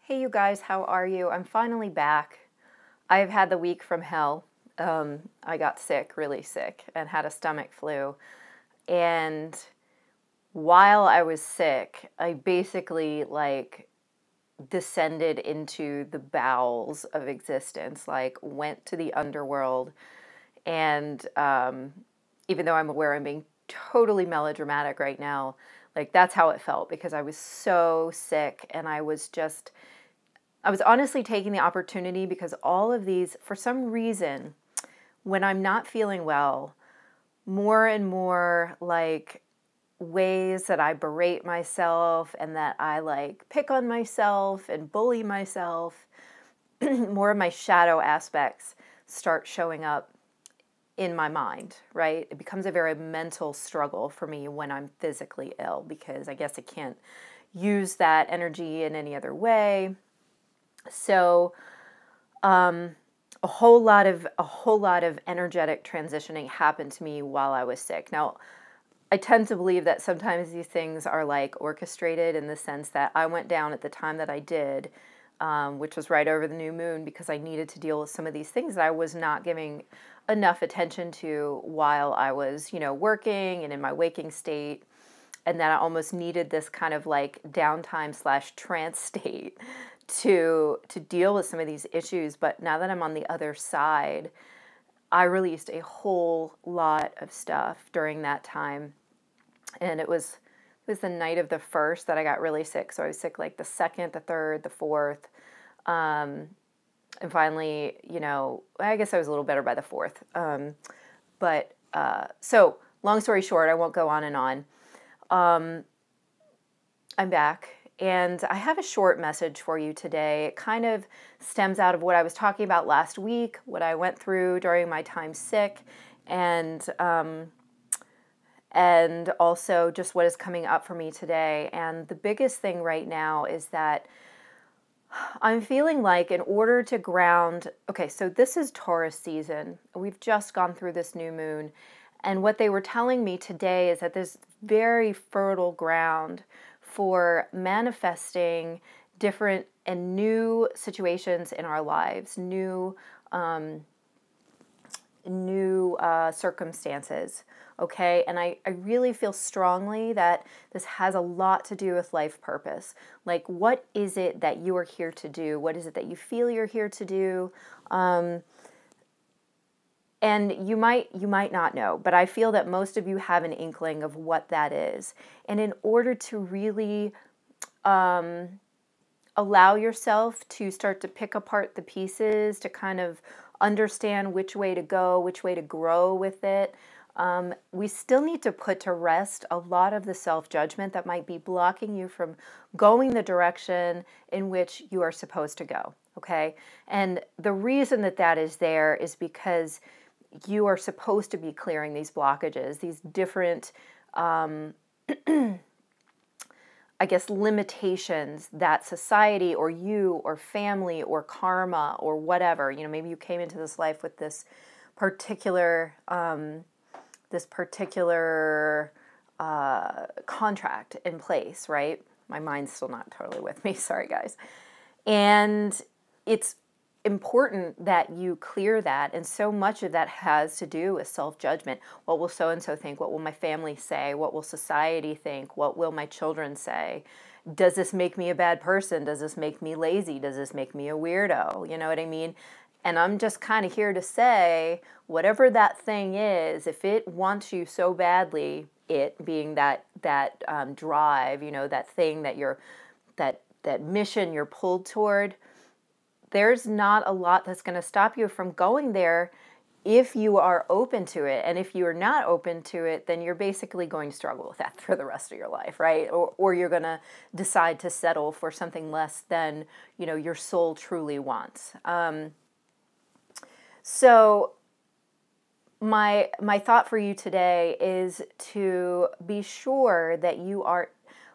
Hey you guys, how are you? I'm finally back. I've had the week from hell. I got sick, really sick, and had a stomach flu. And while I was sick, I basically descended into the bowels of existence, like went to the underworld. And even though I'm aware I'm being totally melodramatic right now, like that's how it felt because I was so sick and I was honestly taking the opportunity because all of these, for some reason, when I'm not feeling well, more and more like ways that I berate myself and that I like pick on myself and bully myself, more of my shadow aspects start showing up in my mind, right? It becomes a very mental struggle for me when I'm physically ill because I guess I can't use that energy in any other way. So, a whole lot of energetic transitioning happened to me while I was sick. Now, I tend to believe that sometimes these things are like orchestrated in the sense that I went down at the time that I did, which was right over the new moon, because I needed to deal with some of these things that I was not giving enough attention to while I was, working and in my waking state. And that I almost needed this kind of like downtime / trance state to deal with some of these issues. But now that I'm on the other side, I released a whole lot of stuff during that time. And it was the night of the 1st that I got really sick. So I was sick like the 2nd, the 3rd, the 4th. And finally, I guess I was a little better by the 4th. So long story short, I won't go on and on. I'm back, and I have a short message for you today. It kind of stems out of what I was talking about last week, what I went through during my time sick, and also just what is coming up for me today. And the biggest thing right now is that I'm feeling like in order to ground, okay, so this is Taurus season. We've just gone through this new moon. And what they were telling me today is that there's very fertile ground for manifesting different and new situations in our lives, new circumstances, okay? And I really feel strongly that this has a lot to do with life purpose. Like, what is it that you are here to do? What is it that you feel you're here to do? And you might not know, but I feel that most of you have an inkling of what that is. And in order to really allow yourself to start to pick apart the pieces, to kind of understand which way to go, which way to grow with it, we still need to put to rest a lot of the self-judgment that might be blocking you from going the direction in which you are supposed to go, okay? And the reason that that is there is because you are supposed to be clearing these blockages, these different, I guess, limitations that society or you or family or karma or whatever, maybe you came into this life with this particular contract in place, right? My mind's still not totally with me. Sorry, guys. And it's important that you clear that, and so much of that has to do with self-judgment. What will so-and-so think? What will my family say? What will society think? What will my children say? Does this make me a bad person? Does this make me lazy? Does this make me a weirdo? You know what I mean? And I'm just kind of here to say, whatever that thing is, if it wants you so badly, it being that drive, that thing that you're, that mission you're pulled toward, there's not a lot that's going to stop you from going there if you are open to it. And if you are not open to it, then you're basically going to struggle with that for the rest of your life, right? Or you're going to decide to settle for something less than, your soul truly wants. So my thought for you today is to be sure that you are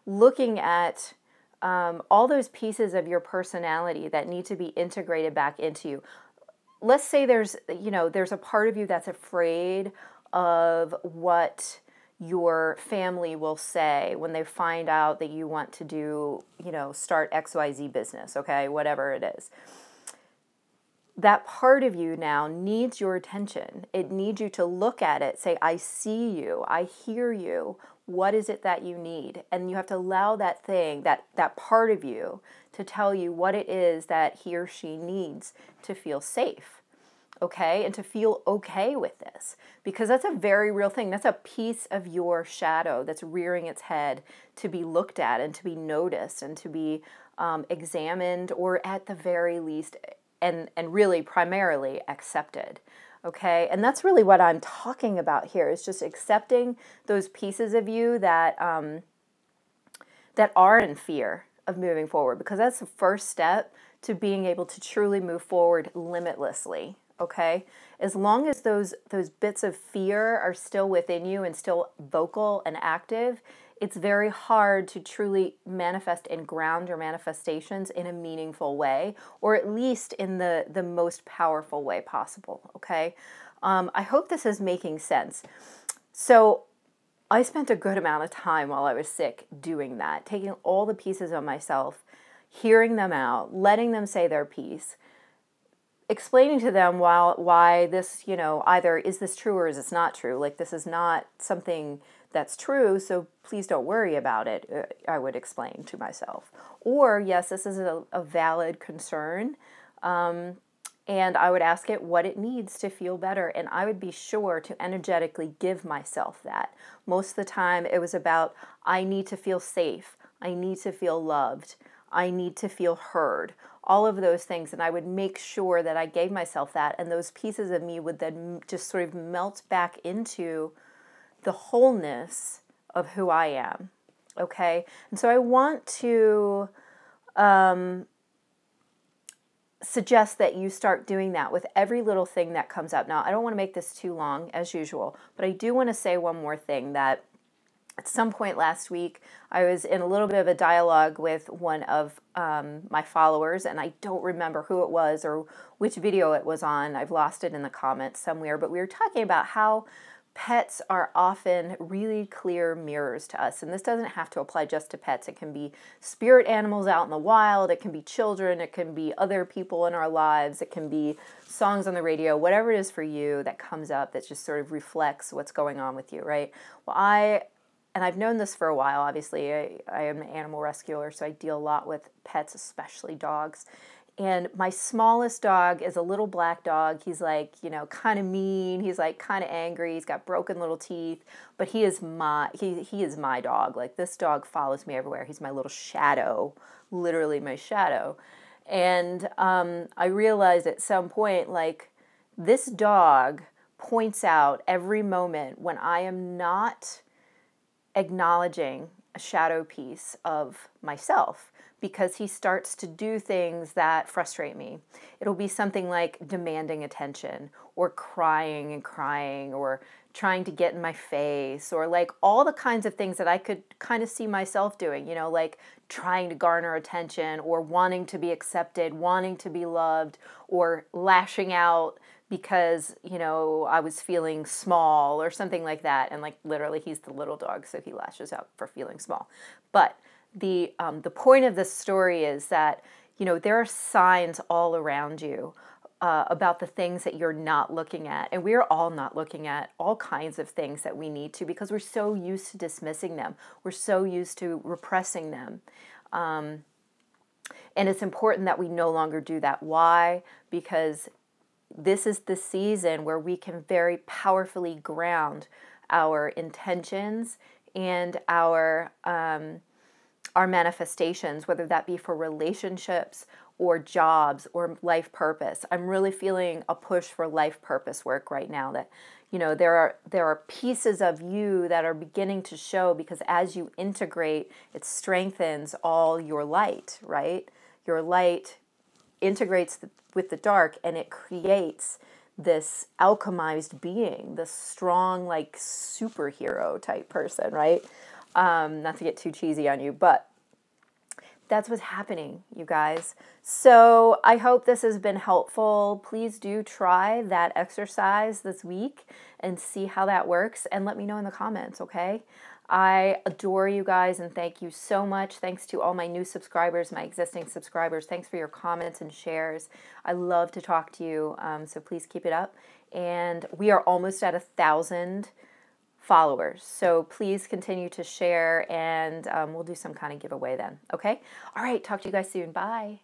looking at all those pieces of your personality that need to be integrated back into you. Let's say there's a part of you that's afraid of what your family will say when they find out that you want to do, start XYZ business, okay, whatever it is. That part of you now needs your attention. It needs you to look at it, say, I see you, I hear you. What is it that you need? And you have to allow that thing, that part of you, to tell you what it is that he or she needs to feel safe, okay? And to feel okay with this. Because that's a very real thing. That's a piece of your shadow that's rearing its head to be looked at and to be noticed and to be examined, or at the very least, and really primarily accepted, okay? And that's really what I'm talking about here, is just accepting those pieces of you that that are in fear of moving forward, because that's the first step to being able to truly move forward limitlessly, okay? As long as those bits of fear are still within you and still vocal and active, it's very hard to truly manifest and ground your manifestations in a meaningful way, or at least in the most powerful way possible, okay? I hope this is making sense. So I spent a good amount of time while I was sick doing that, taking all the pieces of myself, hearing them out, letting them say their piece, explaining to them why this, either is this true or is this not true? Like, this is not something that's true, so please don't worry about it, I would explain to myself. Or, yes, this is a valid concern, and I would ask it what it needs to feel better, and I would be sure to energetically give myself that. Most of the time, it was about, I need to feel safe, I need to feel loved, I need to feel heard, all of those things, and I would make sure that I gave myself that, and those pieces of me would then just sort of melt back into the wholeness of who I am, okay? And so I want to suggest that you start doing that with every little thing that comes up. Now, I don't want to make this too long, as usual, but I do want to say one more thing, that at some point last week, I was in a little bit of a dialogue with one of my followers, and I don't remember who it was or which video it was on. I've lost it in the comments somewhere, but we were talking about how pets are often really clear mirrors to us. And this doesn't have to apply just to pets. It can be spirit animals out in the wild. It can be children. It can be other people in our lives. It can be songs on the radio, whatever it is for you that comes up that just sort of reflects what's going on with you, right? Well, I've known this for a while, obviously. I am an animal rescuer, so I deal a lot with pets, especially dogs. And my smallest dog is a little black dog. He's like, kind of mean. He's like kind of angry. He's got broken little teeth, but he is my dog. Like, this dog follows me everywhere. He's my little shadow, literally my shadow. And I realized at some point, like, this dog points out every moment when I am not acknowledging a shadow piece of myself, because he starts to do things that frustrate me. It'll be something like demanding attention, or crying and crying, or trying to get in my face, or like all the kinds of things that I could kind of see myself doing, like trying to garner attention, or wanting to be accepted, wanting to be loved, or lashing out because, I was feeling small or something like that. And like, literally, he's the little dog, so he lashes out for feeling small. But the point of this story is that, there are signs all around you about the things that you're not looking at. And we're all not looking at all kinds of things that we need to, because we're so used to dismissing them. We're so used to repressing them. And it's important that we no longer do that. Why? Because this is the season where we can very powerfully ground our intentions and our manifestations, whether that be for relationships or jobs or life purpose. I'm really feeling a push for life purpose work right now, that, there are pieces of you that are beginning to show, because as you integrate, it strengthens all your light, right? Your light integrates with the dark, and it creates this alchemized being, this strong, like, superhero type person, right? Not to get too cheesy on you, but That's what's happening, you guys. So I hope this has been helpful. Please do try that exercise this week and see how that works, and let me know in the comments, okay? I adore you guys and thank you so much. Thanks to all my new subscribers, my existing subscribers. Thanks for your comments and shares. I love to talk to you, so please keep it up. And we are almost at 1,000 followers. So please continue to share, and we'll do some kind of giveaway then. Okay? All right. Talk to you guys soon. Bye.